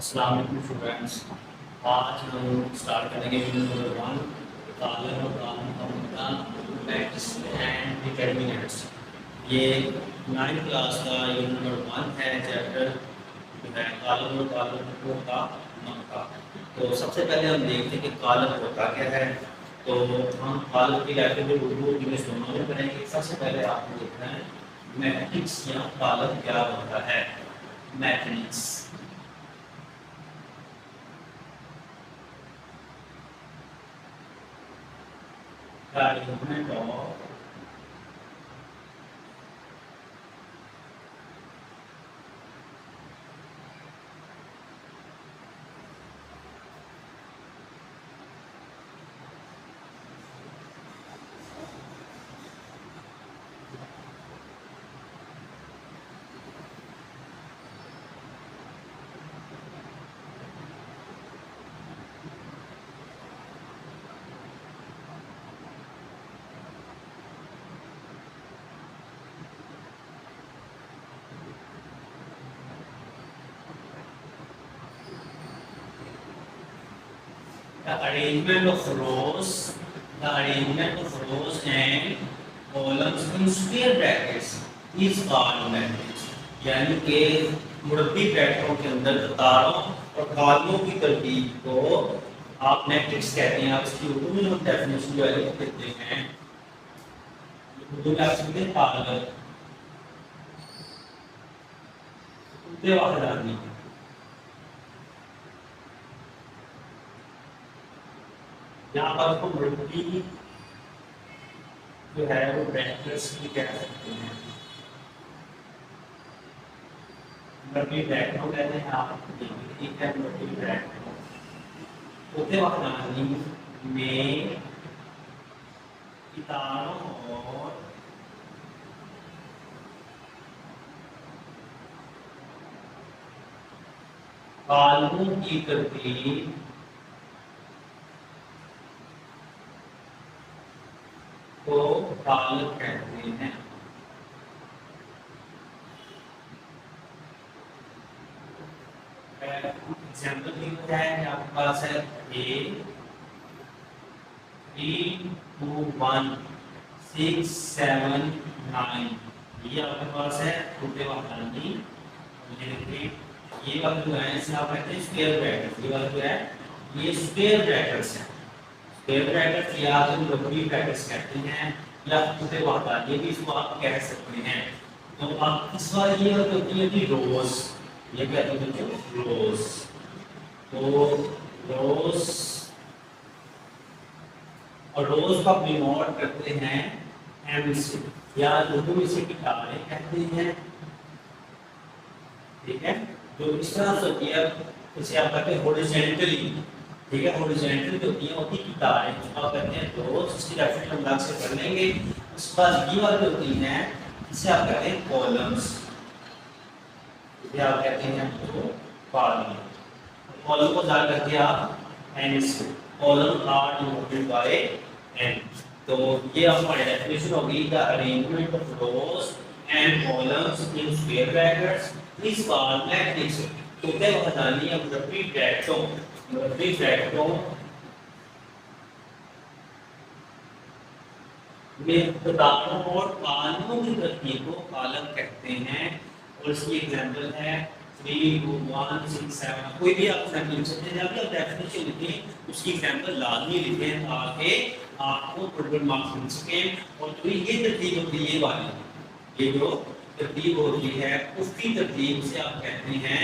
अस्सलाम वालेकुम स्टूडेंट्स। आज हम स्टार्ट करेंगे यूनिट नंबर 1 कॉलम और कॉलम का मतलब मैट्रिक्स एंड डिटरमिनेंट्स। ये 9th क्लास का यूनिट नंबर 1 है, चैप्टर जो है कॉलम और कॉलम का मतलब। तो सबसे पहले हम देखते हैं कि कॉलम होता क्या है। तो हम कॉलम की लाइब्रेरी उर्दू इंग्लिश दोनों में करेंगे। सबसे पहले आपको देखना है मैट्रिक्स या कॉलम क्या होता है। मैट्रिक्स का arrangement of the arrangement of rows, and columns in square brackets is called matrix। यानी कि मुरब्बी ब्रैकेटों के अंदर कतारों और कॉलमों की तरतीब को आप मैट्रिक्स कहते हैं। आप इसकी उर्दू में हम डेफिनेशन जो है लिख देते हैं। उर्दू में आप लिखते हैं कॉलम कुत्ते वाहिद आदमी। यहाँ पर उसको मुरब्बी जो है वो ब्रैकेट्स भी कह सकते हैं। मुरब्बी ब्रैकेटों कहते हैं आप ठीक है। मुरब्बी ब्रैकेट होते वक्त में कितारों और कॉलमों की तरतीब को कॉलम कहते हैं। एग्जाम्पल दिया है कि आपके पास है ए 3 2 1 6 7 9। ये आपके पास है टूटे वाली। ये वाला जो है इसे आप कहते हैं स्क्वायर ब्रैकेट। ये वाला जो है ये स्क्वायर ब्रैकेट्स है। स्क्वायर ब्रैकेट्स या तो मुरब्बी ब्रैकेट्स कहते हैं या टूटे वाली, ये भी इसको आप कह सकते हैं। तो आप इस बार ये होती है कि रोज, ये कहते हैं बच्चों रोज। तो रोज और रोज का डिनोट करते हैं एम से, या उर्दू में इसे कितारें कहते हैं। ठीक है, जो इस तरह से होती है इसे आप कहते हैं हॉरिजॉन्टली। ठीक है, हॉरिजॉन्टल जो होती है कितारें, आप कहते हैं रोज। इसकी डेफिनेशन हम अलग से कर लेंगे। उसके बाद ये वाली होती हैं इसे आप कहते हैं कॉलम्स। ये आप कहते हैं तो कॉलम। कॉलम को जान करके आप एन से column are denoted by n. तो ये हमारी डेफिनेशन होगी the arrangement of rows and columns in square brackets is called matrix. तो क्या बतानी है मुरब्बी ब्रैकेटों में कितारों और कॉलमों की तरतीब को कॉलम कहते हैं। और इसकी एग्जांपल है 3 2 1 6 7। कोई भी आप एग्जांपल लिख सकते हैं। जब आप डेफिनेशन लिखें उसकी एग्जांपल लाजमी लिखें ताकि आपको फुल मार्क्स मिल सके। और जो ये तरतीब होती है, ये वाली ये जो तरतीब होती है उसकी तरतीब से आप कहते हैं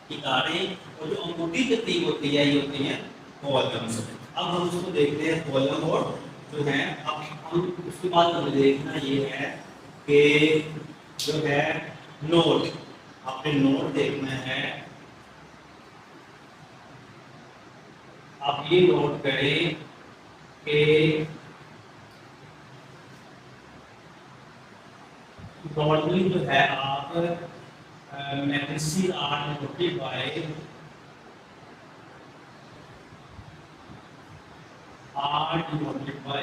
कितारें। और जो अंगूठी तरतीब होती है ये होती है कॉलम्स। अब हम उसको देखते हैं कॉलम और जो है। अब हम उसके बाद हमें देखना ये है कि जो है नोट, आपने नोट देखना है। आप ये नोट करें कि नॉर्मली जो है आप matrix are denoted by R denoted by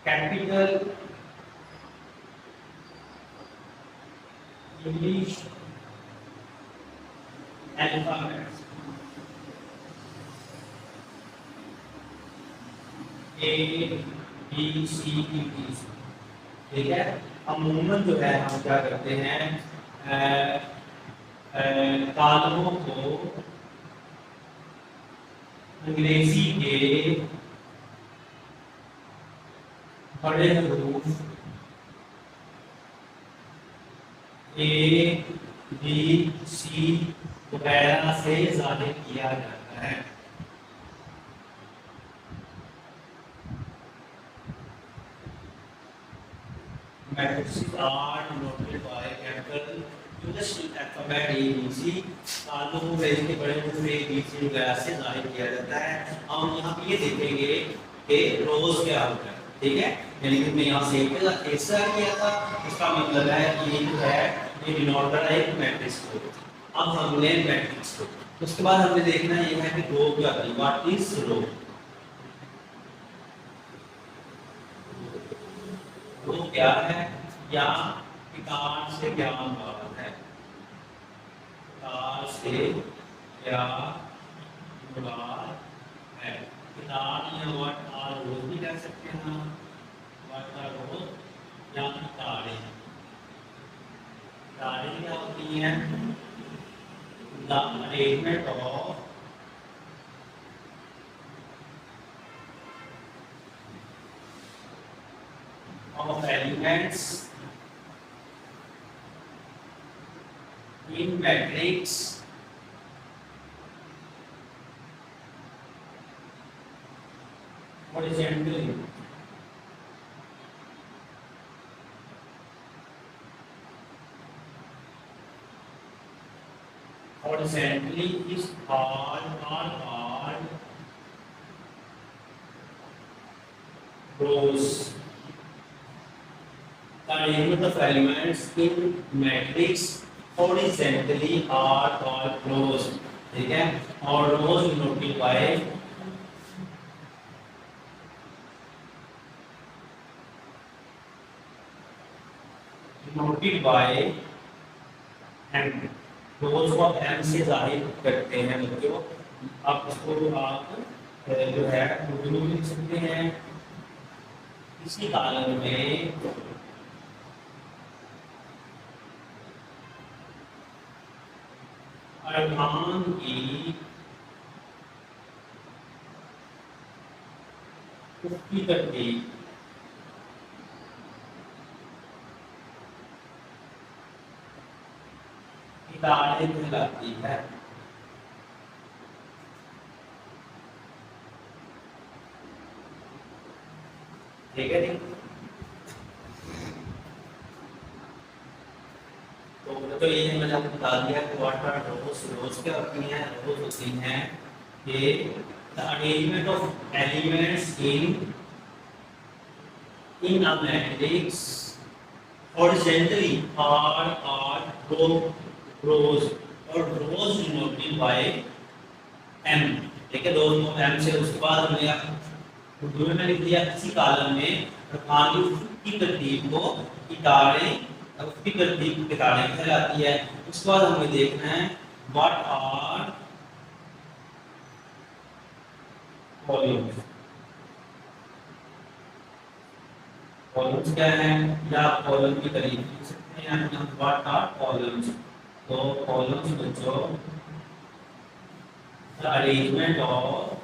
capital English alphabet A B C D E, ठीक है। अमूमन जो है हम क्या करते हैं, कालमों को अंग्रेजी के बड़े हरूफ ए बी सी वगैरह से जाहिर किया जाता है। Matrices are denoted by capital alphabet A B C। कालों को अंग्रेजी के बड़े हरूफ A B C वगैरह से जाहिर किया जाता है। हम यहाँ पे ये देखेंगे कि रोज क्या होता है, ठीक है। यानी कि मैं यहाँ से ऐसा किया था, इसका मतलब है कि ये जो है ये डिनोट कर रहा है एक मैट्रिक्स को। अब हमने मैट्रिक्स को, उसके बाद हमें देखना ये है कि रो क्या है, व्हाट इज रो। रो क्या है या किताब से क्या मुराद है, किताब से क्या मुराद है। किताब या व्हाट आर रोज भी कह सकते हैं हम, व्हाट आर रोज या किताबें। किताबें क्या होती हैं, the arrangement of elements in matrix horizontally is called rows। The arrangement of elements in matrix horizontally are called rows, ठीक है। और rows denoted by m। rows को आप m से जाहिर करते हैं बच्चों। आप इसको आप जो है उर्दू में लिख सकते हैं। इसी कॉलम में अरमान की उसकी तरतीब किताबें कहलाती है, ठीक है। तो ये मैंने आपको बता दिया कि व्हाट आर रोज। रोज क्या होती हैं, रोज होती हैं कि the arrangement of elements in a matrix horizontally are rows. और रोज डिनोटेड बाय m, ठीक है। रोज को m से, उसके बाद हमने उर्दू में लिख दिया किसी कॉलम में अरमान की तरतीब को इतारे, उसकी तरतीब किताबें कहलाती है। उसके बाद हमें देखना है व्हाट आर कॉलम्स। कॉलम्स क्या है, या कॉलम की तारीफ लिख सकते हैं या व्हाट आर कॉलम्स। तो कॉलम्स बच्चों the arrangement of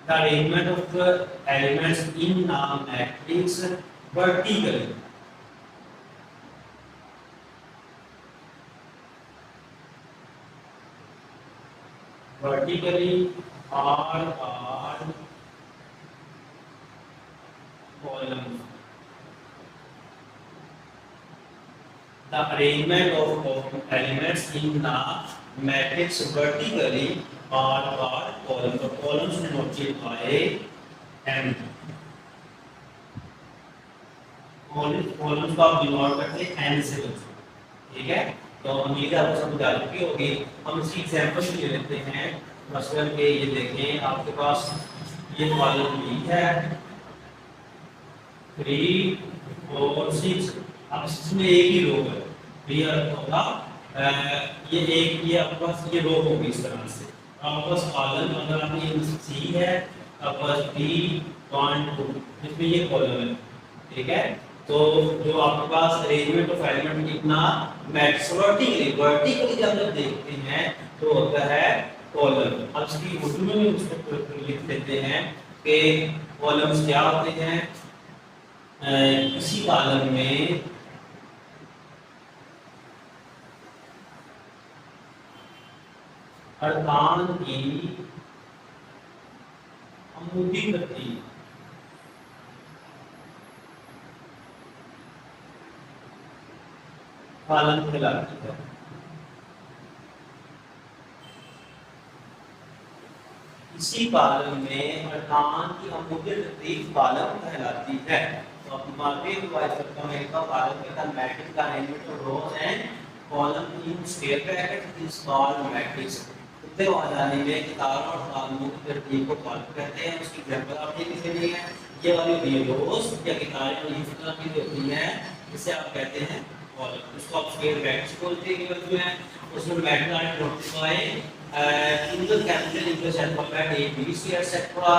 the arrangement of the elements in a matrix vertically। vertically are columns। The arrangement of elements in a matrix vertically बार बार कॉलम, तो columns denoted by m, columns को आप denote करते हैं N से बच्चों, ठीक है। तो उम्मीद है आपको समझ आ चुकी होगी। हम इसकी एग्जांपल ले लेते हैं, मसलन के ये देखें आपके पास ये कॉलम बी है 3 4 6, अब इसमें एक ही रो है, क्लियर होगा। ये एक, ये आपके पास ये रो होगी इस तरह से, आपके पास कॉलम अगर आपने ये सी है, आपके पास बी 1 2, इसमें ये कॉलम है, ठीक है। तो जो आपके पास अरेंजमेंट ऑफ एलिमेंट कितना मैट्रिक्स वर्टिकली जब हम देखते हैं तो होता है कॉलम। अब इसकी उर्दू में उसको लिख देते हैं कि कॉलम्स क्या होते हैं। इसी कॉलम में अरकान की अमूदी तरतीब कॉलम कहलाती है। इसी कॉलम में अरकान की अमूदी तरतीब कॉलम कहलाती है। तो अब मालूम डिवाइड करता हूं, एक कॉलम का मैट्रिक्स का arrangement of rows and column in square bracket is called matrix. इतने वाले में किताब और कॉलमों की तरतीब को कॉलम कहते हैं। उसकी एग्जांपल आपने लिखी हुई है, ये वाली होती है रोज या किताबें और इस तरह की होती है, इसे आप कहते हैं कॉलम। उसको आप स्क्वायर ब्रैकेट बोलते हैं कि है उसमें matrix are notify single capital English alphabet A B C etcetera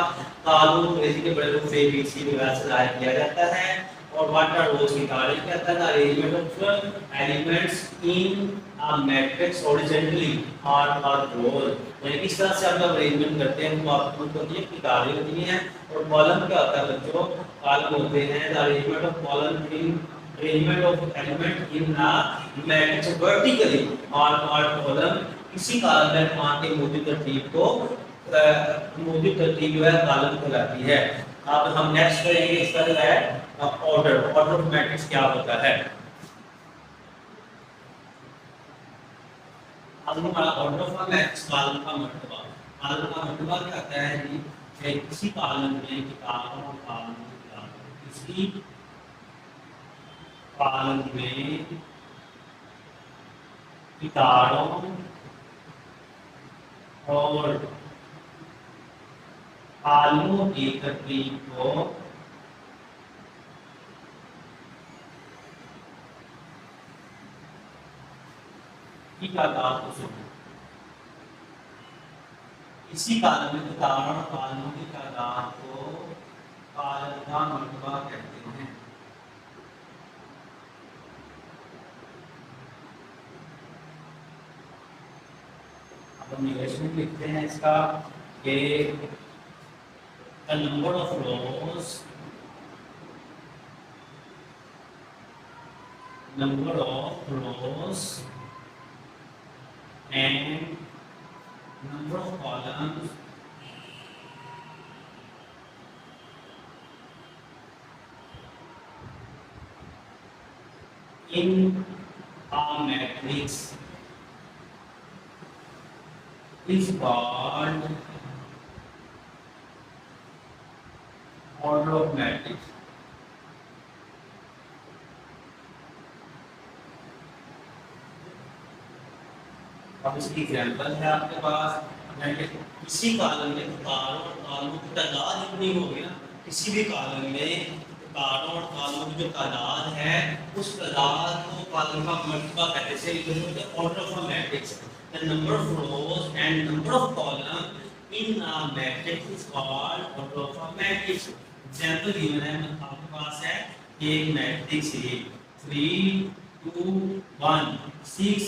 column अंग्रेजी के बड़े रूप ए बी सी वगैरह से जाहिर किया जाता है। और व्हाट आर रोज की तारीफ कहता है arrangement of elements in a matrix horizontally और रोज, यानी इस तरह से आप जब अरेंजमेंट करते हैं तो आपको होती है किताबें होती हैं। और कॉलम क्या होता है बच्चों, कॉलम होते हैं the arrangement of column in arrangement of element in a matrix vertically और कॉलम। इसी कॉलम में मान के मौजूद तरतीब को मौजूद तरतीब जो है कॉलम कहलाती है। अब हम नेक्स्ट करेंगे इसका जो है ऑर्डर ऑफ मैट्रिक्स क्या होता है। अब हमारा ऑर्डर ऑफ मैट्रिक्स कॉलम का मर्तबा, कॉलम का मर्तबा क्या होता है जी, किसी कॉलम में किताब और कॉलम किसी कॉलम में किताबों और कॉलमों की तरतीब को इसी कॉलम में किताबों और कॉलमों की तादाद को कॉलम का मर्तबा कहते हैं। निवेश में लिखते हैं इसका कि the number of rows and number of columns in a matrix is called order of matrix। अब इसकी एग्जांपल है आपके पास, किसी कॉलम में तारों और कॉलमों की तादाद इतनी होगी ना, किसी भी कॉलम में तारों और कॉलमों की जो तादाद है उस तादाद को कॉलम का मर्तबा कहते हैं, order of matrix. The number of rows and number of columns in a matrix is called order of a matrix। Example given है आपके पास है एक मैट्रिक्स है 3 2 1 6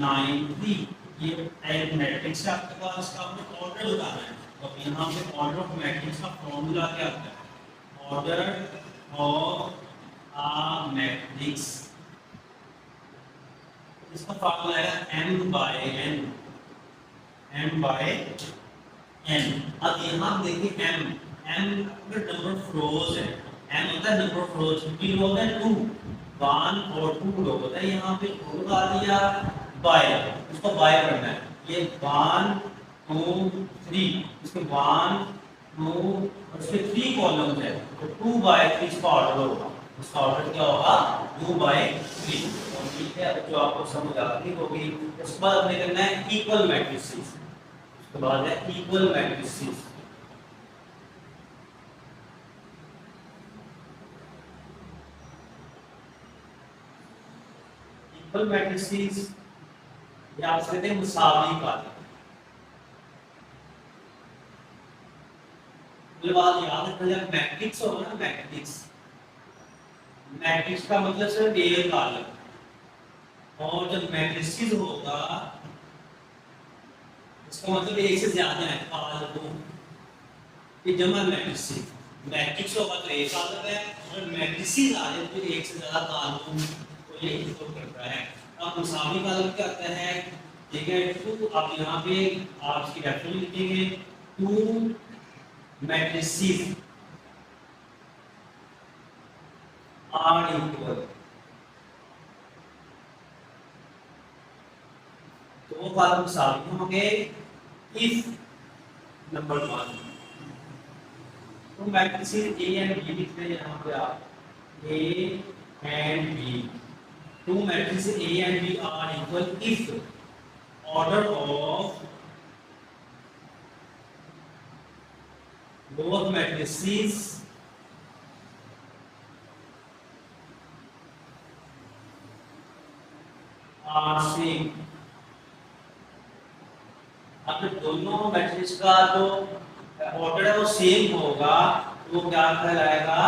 9 3, ये एक मैट्रिक्स है आपके पास, इसका आपको ऑर्डर बताना है। तो यहाँ पे ऑर्डर ऑफ मैट्रिक्स का फॉर्मूला क्या होता है, ऑर्डर ऑफ अ मैट्रिक्स, इसका फॉर्मूला है m by n। अब यहाँ देखिए m नंबर ऑफ रोज है, m होता है नंबर ऑफ रोज, कितनी रोज है 2, 1 और 2 रोज होता है। यहाँ पे 2 लगा दिया बाय, इसको बाय करना है, ये 1 2 3, इसके 1 2 और इसके 3 कॉलम्स है तो 2 बाय 3 इसका ऑर्डर होगा। इसका ऑर्डर क्या होगा 2 बाय 3। और ठीक है, जो आपको समझ आती होगी। उसके बाद हमने करना है इक्वल मैट्रिसेस। उसके बाद है इक्वल मैट्रिसेस। इक्वल मैट्रिसेस या आप कहते हैं मुसावी कालम। बात याद रखना, जब मैट्रिक्स होगा ना, मैट्रिक्स का मतलब सिर्फ एक कॉलम, और जब मैट्रिसेस होगा इसका मतलब एक से ज्यादा है कॉलम, ये जमा मैट्रिसेस। मैट्रिक्स होगा तो एक कॉलम है, और मैट्रिसेस आ जाए तो एक से ज्यादा कॉलम को ये इंक्लूड करता है। अब मुसावी कॉलम क्या आता है, ठीक है, तो आप यहाँ पे आप इसकी डेफिनेशन लिखेंगे, 2 मैट्रिसेस आर इक्वल, तो वो कॉलम मुसावी होंगे इफ नंबर 1, तो मैट्रिसेस ए एंड बी लिख रहे हैं यहाँ पे आप, A and B, 2 matrices A and B are equal if order of both matrices are same। अगर दोनों मैट्रिक्स का जो ऑर्डर है वो सेम होगा तो वो क्या कहलाएगा,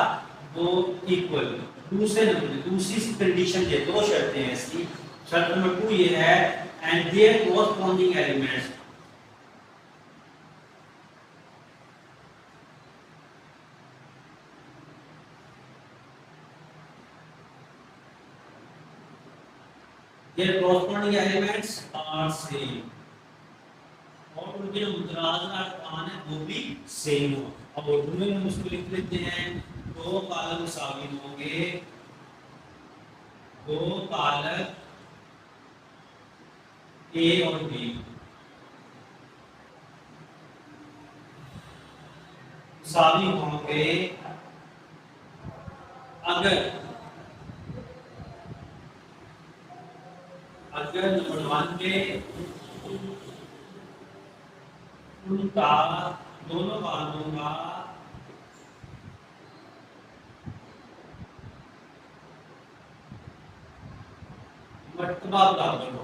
वो इक्वल। दूसरी कंडीशन ये, 2 शर्तें हैं इसकी। शर्त नंबर 2 ये है, and their corresponding elements, their corresponding elements are same, और उनके जो मुतराज़ अरकान है वो भी सेम हो। अब उर्दू में हम उसको लिख लेते हैं, 2 कॉलम मुसावी होंगे, 2 कॉलम ए और बी मुसावी होंगे अगर नंबर 1 में उनका दोनों कॉलमों का मर्तबा बराबर हो।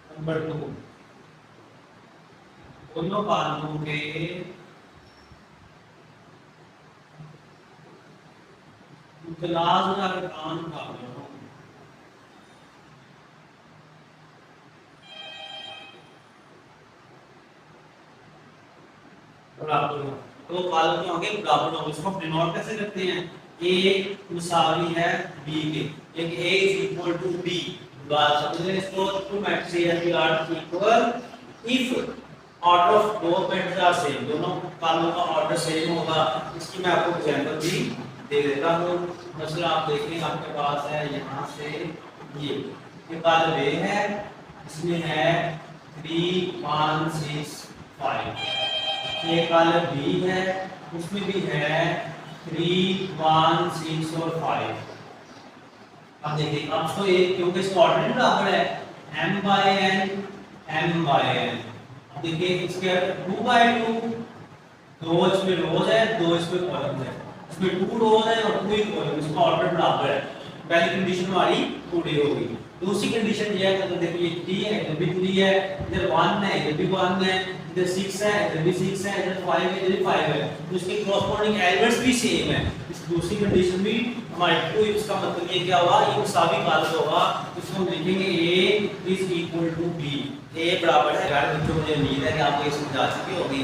नंबर 2, दोनों कॉलमों के मुतलाज़िम अरकान बराबर हो। बराबर हो तो कॉलम क्या होंगे, बराबर होंगे। इसको डिनोट कैसे करते हैं, ए मुसावी है बी के, एक A is equal to B, बात समझ रहे इसको। 2 matrices are equal if order of both matrices are same, दोनों कॉलमों का ऑर्डर सेम होगा। इसकी मैं आपको एग्जांपल भी दे देता हूं। मसला आप देखें, आपके पास है यहां से ये कॉलम ए है, इसमें है 3 1 6 5, ये कॉलम बी है, उसमें भी है 3 1 6 और 5। अब देखिए, अब तो ये क्योंकि इसका ऑर्डर बराबर है, m by n। अब देखिए इसके 2 by 2, 2 इसमें रोज है, 2 इसमें कॉलम है, इसमें 2 रोज है और 2 कॉलम, इसका ऑर्डर बराबर है। पहली कंडीशन हमारी पूरी होगी। दूसरी कंडीशन ये है, तो देखिए 3 है, इधर भी 3 है, इधर 1 है, इधर भी 1 है, इधर 6 है, इधर भी 6 है, इधर 5 है, इधर भी 5 है, तो इसके कॉरस्पॉन्डिंग एलिमेंट्स भी सेम है। इस दूसरी कंडीशन भी हमारे 2, इसका मतलब ये क्या होगा, ये मुसावी कॉलम होगा। इसको हम लिखेंगे a is equal to b, a बराबर है। यार बच्चों, मुझे उम्मीद है कि आपको ये समझ आ चुकी होगी,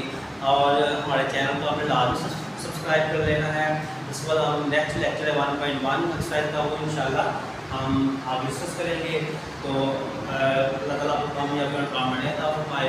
और हमारे चैनल को आपने लाजमी सब्सक्राइब कर लेना है। इसके बाद हम नेक्स्ट लेक्चर है 1.1 एक्सरसाइज का, वो इंशाल्लाह हम आगे डिस्कस करेंगे। तो अल्लाह ताला आपको कामयाब करने का काम है, तो आप हमारे